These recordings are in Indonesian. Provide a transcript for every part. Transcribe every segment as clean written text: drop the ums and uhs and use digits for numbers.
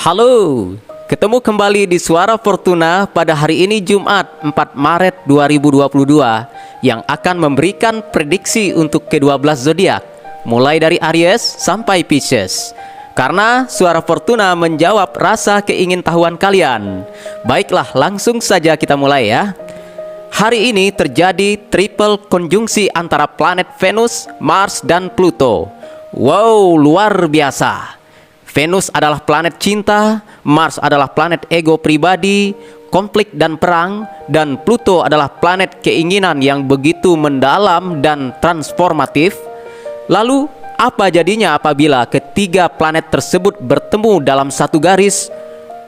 Halo, ketemu kembali di Suara Fortuna pada hari ini Jumat 4 Maret 2022 yang akan memberikan prediksi untuk ke-12 zodiak mulai dari Aries sampai Pisces. Karena Suara Fortuna menjawab rasa keingintahuan kalian. Baiklah, langsung saja kita mulai ya. Hari ini terjadi triple konjungsi antara planet Venus, Mars, dan Pluto. Wow, luar biasa. Venus adalah planet cinta, Mars adalah planet ego pribadi, konflik dan perang, dan Pluto adalah planet keinginan yang begitu mendalam dan transformatif. Lalu, apa jadinya apabila ketiga planet tersebut bertemu dalam satu garis?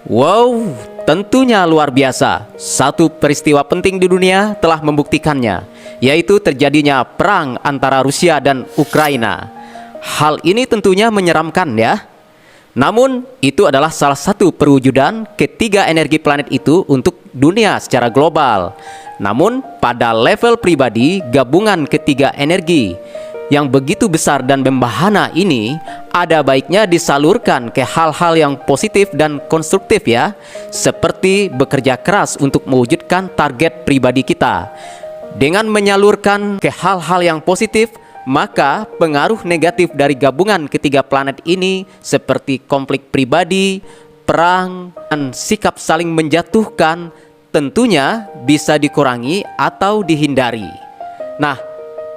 Wow, tentunya luar biasa. Satu peristiwa penting di dunia telah membuktikannya, yaitu terjadinya perang antara Rusia dan Ukraina. Hal ini tentunya menyeramkan ya. Namun, itu adalah salah satu perwujudan ketiga energi planet itu untuk dunia secara global. Namun, pada level pribadi, gabungan ketiga energi yang begitu besar dan membahana ini ada baiknya disalurkan ke hal-hal yang positif dan konstruktif ya, seperti bekerja keras untuk mewujudkan target pribadi kita. Dengan menyalurkan ke hal-hal yang positif, maka pengaruh negatif dari gabungan ketiga planet ini seperti konflik pribadi, perang, dan sikap saling menjatuhkan tentunya bisa dikurangi atau dihindari. Nah,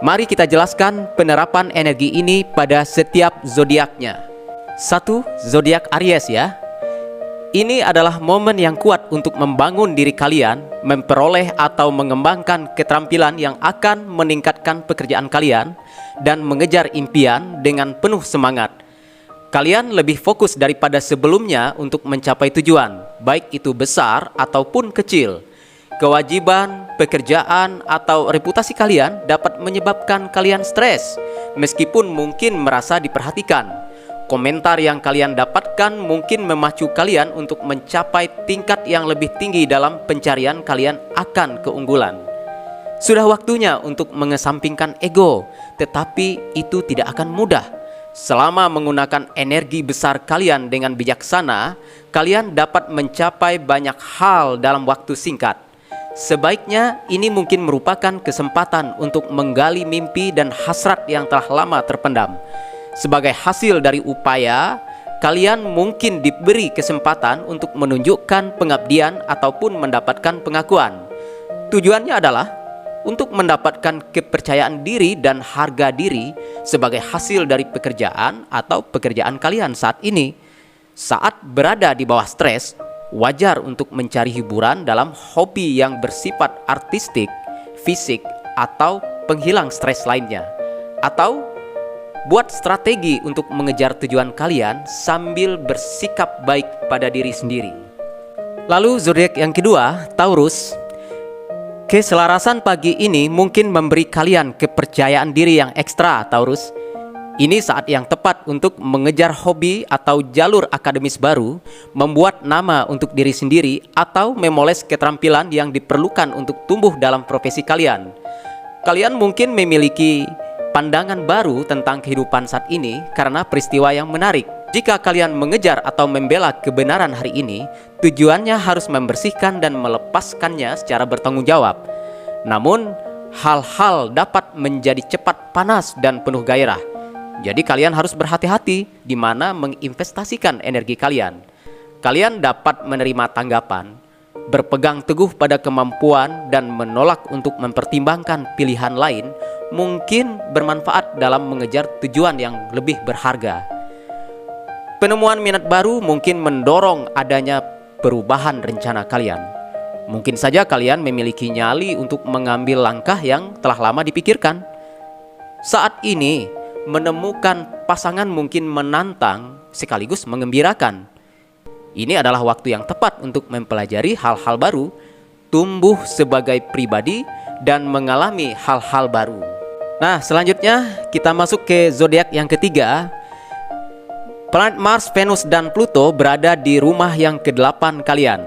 mari kita jelaskan penerapan energi ini pada setiap zodiaknya. 1. Zodiak Aries ya. Ini adalah momen yang kuat untuk membangun diri kalian, memperoleh atau mengembangkan keterampilan yang akan meningkatkan pekerjaan kalian, dan mengejar impian dengan penuh semangat. Kalian lebih fokus daripada sebelumnya untuk mencapai tujuan, baik itu besar ataupun kecil. Kewajiban, pekerjaan, atau reputasi kalian dapat menyebabkan kalian stres, meskipun mungkin merasa diperhatikan. Komentar yang kalian dapatkan mungkin memacu kalian untuk mencapai tingkat yang lebih tinggi dalam pencarian kalian akan keunggulan. Sudah waktunya untuk mengesampingkan ego, tetapi itu tidak akan mudah. Selama menggunakan energi besar kalian dengan bijaksana, kalian dapat mencapai banyak hal dalam waktu singkat. Sebaiknya ini mungkin merupakan kesempatan untuk menggali mimpi dan hasrat yang telah lama terpendam. Sebagai hasil dari upaya, kalian mungkin diberi kesempatan untuk menunjukkan pengabdian ataupun mendapatkan pengakuan. Tujuannya adalah untuk mendapatkan kepercayaan diri dan harga diri sebagai hasil dari pekerjaan atau pekerjaan kalian saat ini. Saat berada di bawah stres, wajar untuk mencari hiburan dalam hobi yang bersifat artistik, fisik, atau penghilang stres lainnya. Atau buat strategi untuk mengejar tujuan kalian sambil bersikap baik pada diri sendiri. Lalu zodiak yang kedua, Taurus. Keselarasan pagi ini mungkin memberi kalian kepercayaan diri yang ekstra, Taurus. Ini saat yang tepat untuk mengejar hobi atau jalur akademis baru, membuat nama untuk diri sendiri, atau memoles keterampilan yang diperlukan untuk tumbuh dalam profesi kalian. Kalian mungkin memiliki pandangan baru tentang kehidupan saat ini karena peristiwa yang menarik. Jika kalian mengejar atau membela kebenaran hari ini, tujuannya harus membersihkan dan melepaskannya secara bertanggung jawab. Namun, hal-hal dapat menjadi cepat panas dan penuh gairah. Jadi kalian harus berhati-hati di mana menginvestasikan energi kalian. Kalian dapat menerima tanggapan, berpegang teguh pada kemampuan, dan menolak untuk mempertimbangkan pilihan lain mungkin bermanfaat dalam mengejar tujuan yang lebih berharga. Penemuan minat baru mungkin mendorong adanya perubahan rencana kalian. Mungkin saja kalian memiliki nyali untuk mengambil langkah yang telah lama dipikirkan. Saat ini, menemukan pasangan mungkin menantang sekaligus mengembirakan. Ini adalah waktu yang tepat untuk mempelajari hal-hal baru, tumbuh sebagai pribadi, dan mengalami hal-hal baru. Nah, selanjutnya kita masuk ke zodiak yang ketiga. Planet Mars, Venus, dan Pluto berada di rumah yang ke-8 kalian.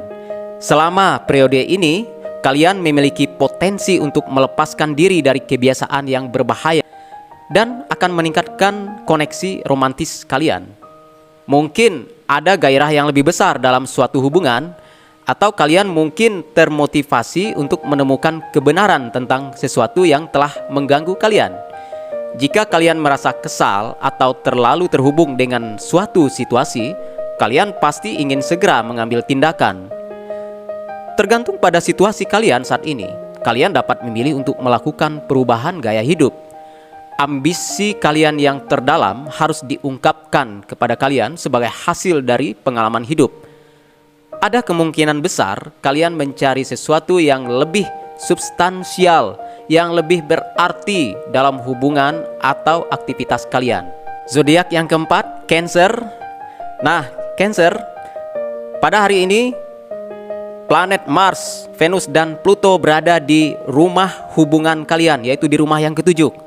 Selama periode ini, kalian memiliki potensi untuk melepaskan diri dari kebiasaan yang berbahaya dan akan meningkatkan koneksi romantis kalian. Mungkin ada gairah yang lebih besar dalam suatu hubungan, atau kalian mungkin termotivasi untuk menemukan kebenaran tentang sesuatu yang telah mengganggu kalian. Jika kalian merasa kesal atau terlalu terhubung dengan suatu situasi, kalian pasti ingin segera mengambil tindakan. Tergantung pada situasi kalian saat ini, kalian dapat memilih untuk melakukan perubahan gaya hidup. Ambisi kalian yang terdalam harus diungkapkan kepada kalian sebagai hasil dari pengalaman hidup. Ada kemungkinan besar kalian mencari sesuatu yang lebih substansial, yang lebih berarti dalam hubungan atau aktivitas kalian. Zodiak yang keempat, Cancer. Nah, Cancer, pada hari ini planet Mars, Venus, dan Pluto berada di rumah hubungan kalian, yaitu di rumah yang ketujuh.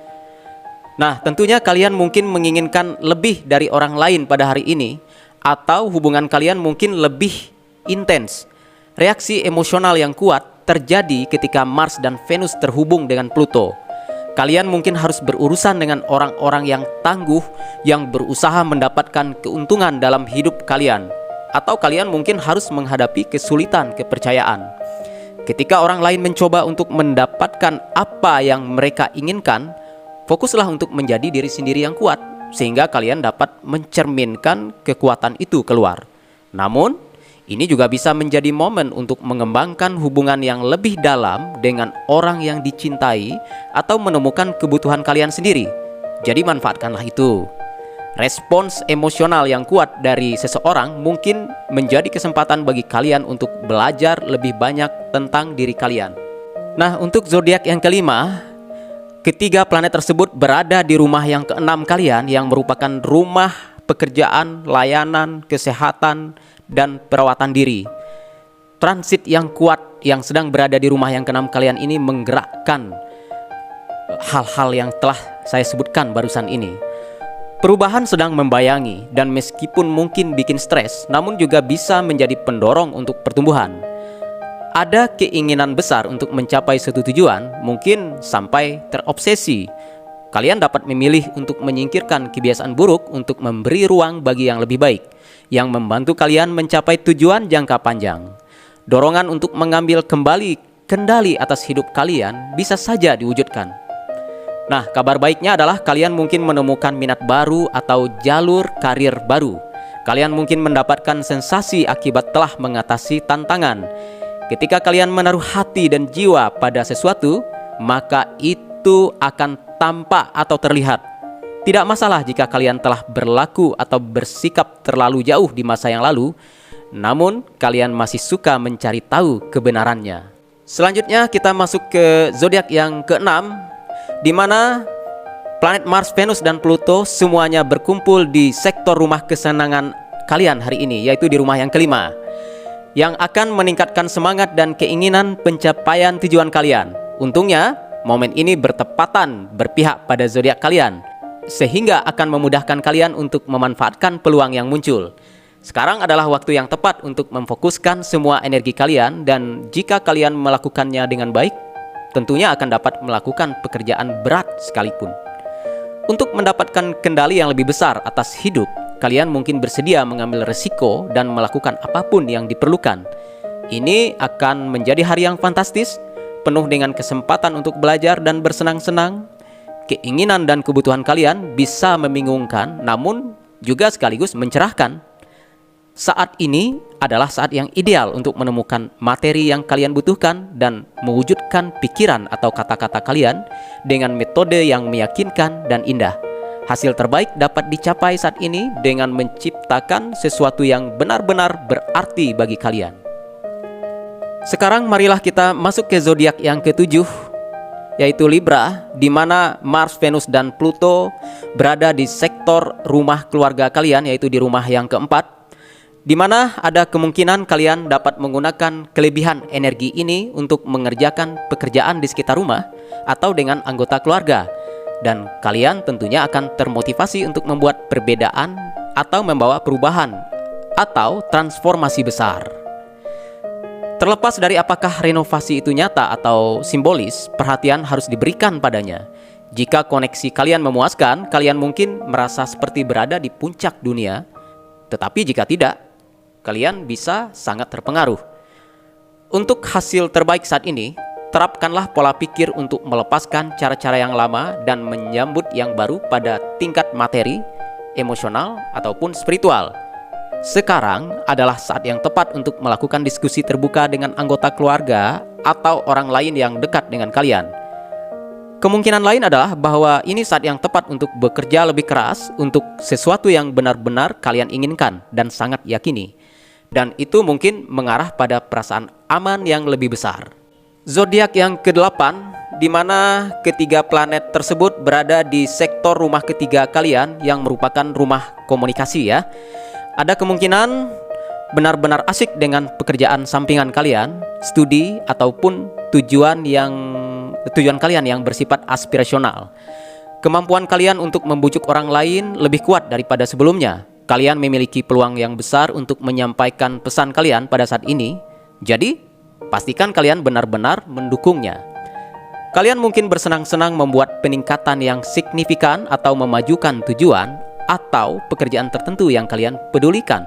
Nah, tentunya kalian mungkin menginginkan lebih dari orang lain pada hari ini, atau hubungan kalian mungkin lebih intens. Reaksi emosional yang kuat terjadi ketika Mars dan Venus terhubung dengan Pluto. Kalian mungkin harus berurusan dengan orang-orang yang tangguh, yang berusaha mendapatkan keuntungan dalam hidup kalian. Atau kalian mungkin harus menghadapi kesulitan kepercayaan. Ketika orang lain mencoba untuk mendapatkan apa yang mereka inginkan, fokuslah untuk menjadi diri sendiri yang kuat, sehingga kalian dapat mencerminkan kekuatan itu keluar. Namun, ini juga bisa menjadi momen untuk mengembangkan hubungan yang lebih dalam dengan orang yang dicintai atau menemukan kebutuhan kalian sendiri. Jadi manfaatkanlah itu. Respons emosional yang kuat dari seseorang mungkin menjadi kesempatan bagi kalian untuk belajar lebih banyak tentang diri kalian. Nah, untuk zodiak yang kelima, ketiga planet tersebut berada di rumah yang keenam kalian, yang merupakan rumah pekerjaan, layanan, kesehatan, dan perawatan diri. Transit yang kuat yang sedang berada di rumah yang keenam kalian ini menggerakkan hal-hal yang telah saya sebutkan barusan ini. Perubahan sedang membayangi, dan meskipun mungkin bikin stres, namun juga bisa menjadi pendorong untuk pertumbuhan. Ada keinginan besar untuk mencapai suatu tujuan, mungkin sampai terobsesi. Kalian dapat memilih untuk menyingkirkan kebiasaan buruk untuk memberi ruang bagi yang lebih baik, yang membantu kalian mencapai tujuan jangka panjang. Dorongan untuk mengambil kembali kendali atas hidup kalian bisa saja diwujudkan. Nah, kabar baiknya adalah kalian mungkin menemukan minat baru atau jalur karir baru. Kalian mungkin mendapatkan sensasi akibat telah mengatasi tantangan. Ketika kalian menaruh hati dan jiwa pada sesuatu, maka itu akan tampak atau terlihat. Tidak masalah jika kalian telah berlaku atau bersikap terlalu jauh di masa yang lalu, namun kalian masih suka mencari tahu kebenarannya. Selanjutnya kita masuk ke zodiak yang keenam, di mana planet Mars, Venus, dan Pluto semuanya berkumpul di sektor rumah kesenangan kalian hari ini, yaitu di rumah yang kelima, yang akan meningkatkan semangat dan keinginan pencapaian tujuan kalian. Untungnya, momen ini bertepatan berpihak pada zodiak kalian, sehingga akan memudahkan kalian untuk memanfaatkan peluang yang muncul. Sekarang adalah waktu yang tepat untuk memfokuskan semua energi kalian, dan jika kalian melakukannya dengan baik, tentunya akan dapat melakukan pekerjaan berat sekalipun. Untuk mendapatkan kendali yang lebih besar atas hidup, kalian mungkin bersedia mengambil resiko dan melakukan apapun yang diperlukan. Ini akan menjadi hari yang fantastis, penuh dengan kesempatan untuk belajar dan bersenang-senang. Keinginan dan kebutuhan kalian bisa membingungkan, namun juga sekaligus mencerahkan. Saat ini adalah saat yang ideal untuk menemukan materi yang kalian butuhkan dan mewujudkan pikiran atau kata-kata kalian dengan metode yang meyakinkan dan indah. Hasil terbaik dapat dicapai saat ini dengan menciptakan sesuatu yang benar-benar berarti bagi kalian. Sekarang marilah kita masuk ke zodiak yang ketujuh, yaitu Libra, di mana Mars, Venus, dan Pluto berada di sektor rumah keluarga kalian, yaitu di rumah yang keempat, di mana ada kemungkinan kalian dapat menggunakan kelebihan energi ini untuk mengerjakan pekerjaan di sekitar rumah atau dengan anggota keluarga, dan kalian tentunya akan termotivasi untuk membuat perbedaan atau membawa perubahan atau transformasi besar. Terlepas dari apakah renovasi itu nyata atau simbolis, perhatian harus diberikan padanya. Jika koneksi kalian memuaskan, kalian mungkin merasa seperti berada di puncak dunia. Tetapi jika tidak, kalian bisa sangat terpengaruh. Untuk hasil terbaik saat ini, terapkanlah pola pikir untuk melepaskan cara-cara yang lama dan menyambut yang baru pada tingkat materi, emosional, ataupun spiritual. Sekarang adalah saat yang tepat untuk melakukan diskusi terbuka dengan anggota keluarga atau orang lain yang dekat dengan kalian. Kemungkinan lain adalah bahwa ini saat yang tepat untuk bekerja lebih keras untuk sesuatu yang benar-benar kalian inginkan dan sangat yakini. Dan itu mungkin mengarah pada perasaan aman yang lebih besar. Zodiak yang ke-8, di mana ketiga planet tersebut berada di sektor rumah ketiga kalian yang merupakan rumah komunikasi ya. Ada kemungkinan benar-benar asik dengan pekerjaan sampingan kalian, studi, ataupun tujuan kalian yang bersifat aspirasional. Kemampuan kalian untuk membujuk orang lain lebih kuat daripada sebelumnya. Kalian memiliki peluang yang besar untuk menyampaikan pesan kalian pada saat ini. Jadi, pastikan kalian benar-benar mendukungnya. Kalian mungkin bersenang-senang membuat peningkatan yang signifikan atau memajukan tujuan atau pekerjaan tertentu yang kalian pedulikan.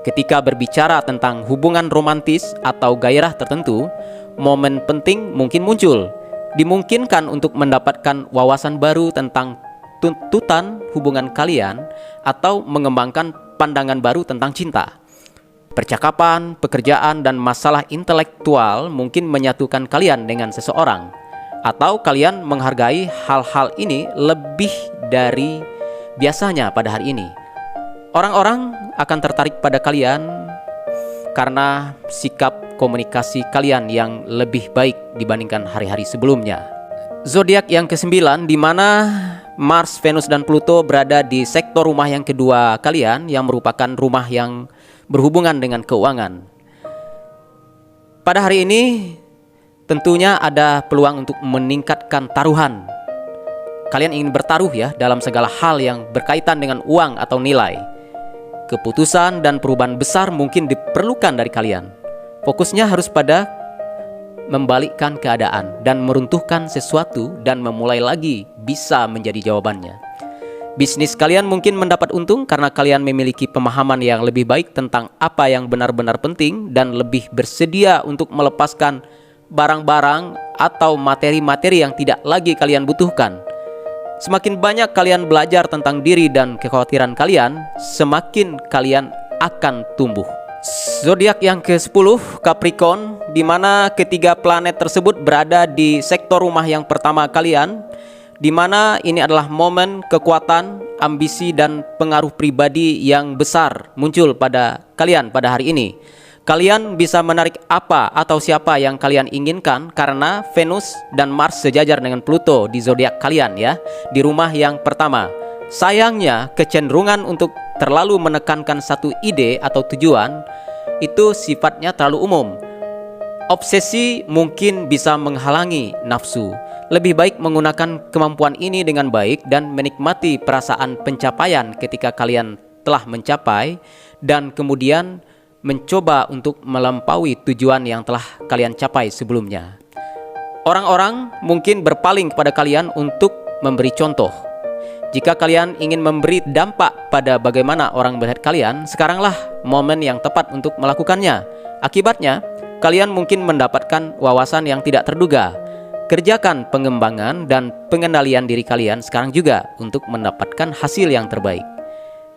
Ketika berbicara tentang hubungan romantis atau gairah tertentu, momen penting mungkin muncul. Dimungkinkan untuk mendapatkan wawasan baru tentang tuntutan hubungan kalian atau mengembangkan pandangan baru tentang cinta. Percakapan, pekerjaan, dan masalah intelektual mungkin menyatukan kalian dengan seseorang, atau kalian menghargai hal-hal ini lebih dari biasanya pada hari ini. Orang-orang akan tertarik pada kalian karena sikap komunikasi kalian yang lebih baik dibandingkan hari-hari sebelumnya. Zodiak yang ke-9, di mana Mars, Venus, dan Pluto berada di sektor rumah yang kedua kalian yang merupakan rumah yang berhubungan dengan keuangan. Pada hari ini tentunya ada peluang untuk meningkatkan taruhan. Kalian ingin bertaruh ya dalam segala hal yang berkaitan dengan uang atau nilai. Keputusan dan perubahan besar mungkin diperlukan dari kalian. Fokusnya harus pada membalikkan keadaan dan meruntuhkan sesuatu dan memulai lagi bisa menjadi jawabannya. Bisnis kalian mungkin mendapat untung karena kalian memiliki pemahaman yang lebih baik tentang apa yang benar-benar penting dan lebih bersedia untuk melepaskan barang-barang atau materi-materi yang tidak lagi kalian butuhkan. Semakin banyak kalian belajar tentang diri dan kekhawatiran kalian, semakin kalian akan tumbuh. Zodiak yang ke-10, Capricorn, di mana ketiga planet tersebut berada di sektor rumah yang pertama kalian, di mana ini adalah momen kekuatan, ambisi, dan pengaruh pribadi yang besar muncul pada kalian pada hari ini. Kalian bisa menarik apa atau siapa yang kalian inginkan karena Venus dan Mars sejajar dengan Pluto di zodiak kalian ya, di rumah yang pertama. Sayangnya, kecenderungan untuk terlalu menekankan satu ide atau tujuan itu sifatnya terlalu umum. Obsesi mungkin bisa menghalangi nafsu. Lebih baik menggunakan kemampuan ini dengan baik dan menikmati perasaan pencapaian ketika kalian telah mencapai dan kemudian mencoba untuk melampaui tujuan yang telah kalian capai sebelumnya. Orang-orang mungkin berpaling kepada kalian untuk memberi contoh. Jika kalian ingin memberi dampak pada bagaimana orang melihat kalian, sekaranglah momen yang tepat untuk melakukannya. Akibatnya, kalian mungkin mendapatkan wawasan yang tidak terduga. Kerjakan pengembangan dan pengendalian diri kalian sekarang juga untuk mendapatkan hasil yang terbaik.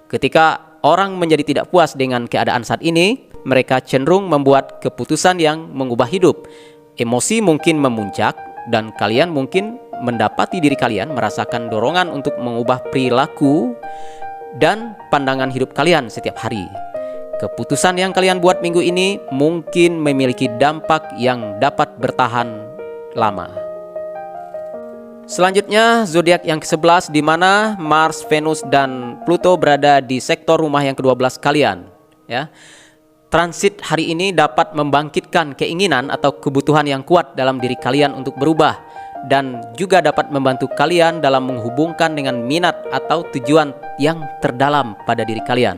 Ketika orang menjadi tidak puas dengan keadaan saat ini, mereka cenderung membuat keputusan yang mengubah hidup. Emosi mungkin memuncak dan kalian mungkin mendapati diri kalian merasakan dorongan untuk mengubah perilaku dan pandangan hidup kalian setiap hari. Keputusan yang kalian buat minggu ini mungkin memiliki dampak yang dapat bertahan lama. Selanjutnya, zodiak yang ke-11 di mana Mars, Venus, dan Pluto berada di sektor rumah yang ke-12 kalian ya. Transit hari ini dapat membangkitkan keinginan atau kebutuhan yang kuat dalam diri kalian untuk berubah dan juga dapat membantu kalian dalam menghubungkan dengan minat atau tujuan yang terdalam pada diri kalian.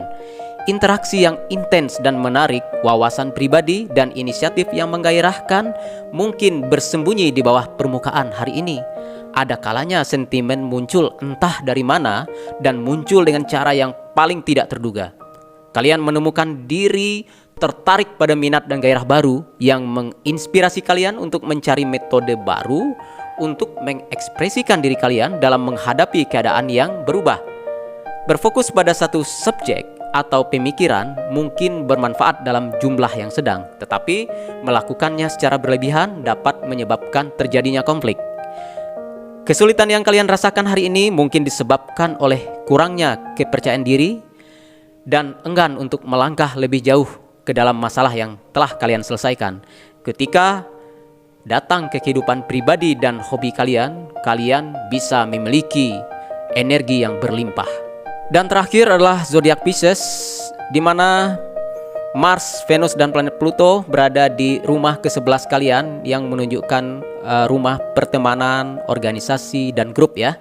Interaksi yang intens dan menarik, wawasan pribadi, dan inisiatif yang menggairahkan mungkin bersembunyi di bawah permukaan hari ini. Ada kalanya sentimen muncul entah dari mana dan muncul dengan cara yang paling tidak terduga. Kalian menemukan diri tertarik pada minat dan gairah baru yang menginspirasi kalian untuk mencari metode baru untuk mengekspresikan diri kalian dalam menghadapi keadaan yang berubah. Berfokus pada satu subjek atau pemikiran mungkin bermanfaat dalam jumlah yang sedang, tetapi melakukannya secara berlebihan dapat menyebabkan terjadinya konflik. Kesulitan yang kalian rasakan hari ini mungkin disebabkan oleh kurangnya kepercayaan diri dan enggan untuk melangkah lebih jauh ke dalam masalah yang telah kalian selesaikan. Ketika datang ke kehidupan pribadi dan hobi kalian, kalian bisa memiliki energi yang berlimpah. Dan terakhir adalah zodiak Pisces, di mana Mars, Venus, dan planet Pluto berada di rumah ke-11 kalian yang menunjukkan rumah pertemanan, organisasi, dan grup ya.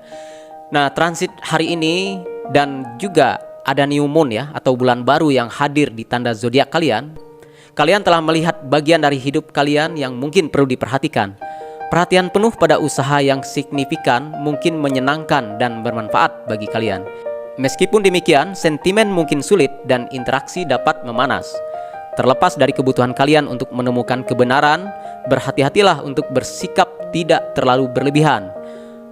Nah, transit hari ini dan juga ada new moon ya, atau bulan baru yang hadir di tanda zodiak kalian. Kalian telah melihat bagian dari hidup kalian yang mungkin perlu diperhatikan. Perhatian penuh pada usaha yang signifikan mungkin menyenangkan dan bermanfaat bagi kalian. Meskipun demikian, sentimen mungkin sulit dan interaksi dapat memanas. Terlepas dari kebutuhan kalian untuk menemukan kebenaran, berhati-hatilah untuk bersikap tidak terlalu berlebihan.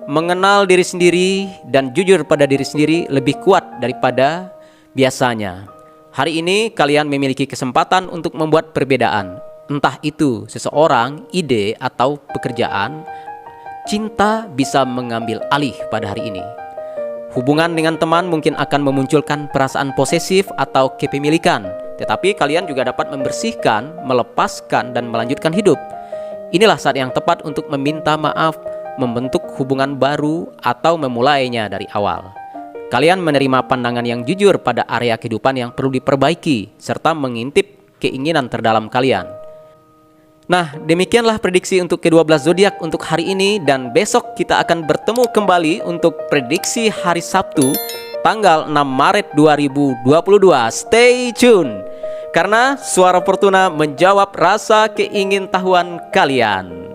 Mengenal diri sendiri dan jujur pada diri sendiri lebih kuat daripada biasanya. Hari ini kalian memiliki kesempatan untuk membuat perbedaan. Entah itu seseorang, ide, atau pekerjaan. Cinta bisa mengambil alih pada hari ini. Hubungan dengan teman mungkin akan memunculkan perasaan posesif atau kepemilikan. Tetapi kalian juga dapat membersihkan, melepaskan, dan melanjutkan hidup. Inilah saat yang tepat untuk meminta maaf, membentuk hubungan baru, atau memulainya dari awal. Kalian menerima pandangan yang jujur pada area kehidupan yang perlu diperbaiki, serta mengintip keinginan terdalam kalian. Nah, demikianlah prediksi untuk ke-12 zodiak untuk hari ini, dan besok kita akan bertemu kembali untuk prediksi hari Sabtu, tanggal 6 Maret 2022. Stay tune, karena Suara Fortuna menjawab rasa keingintahuan kalian.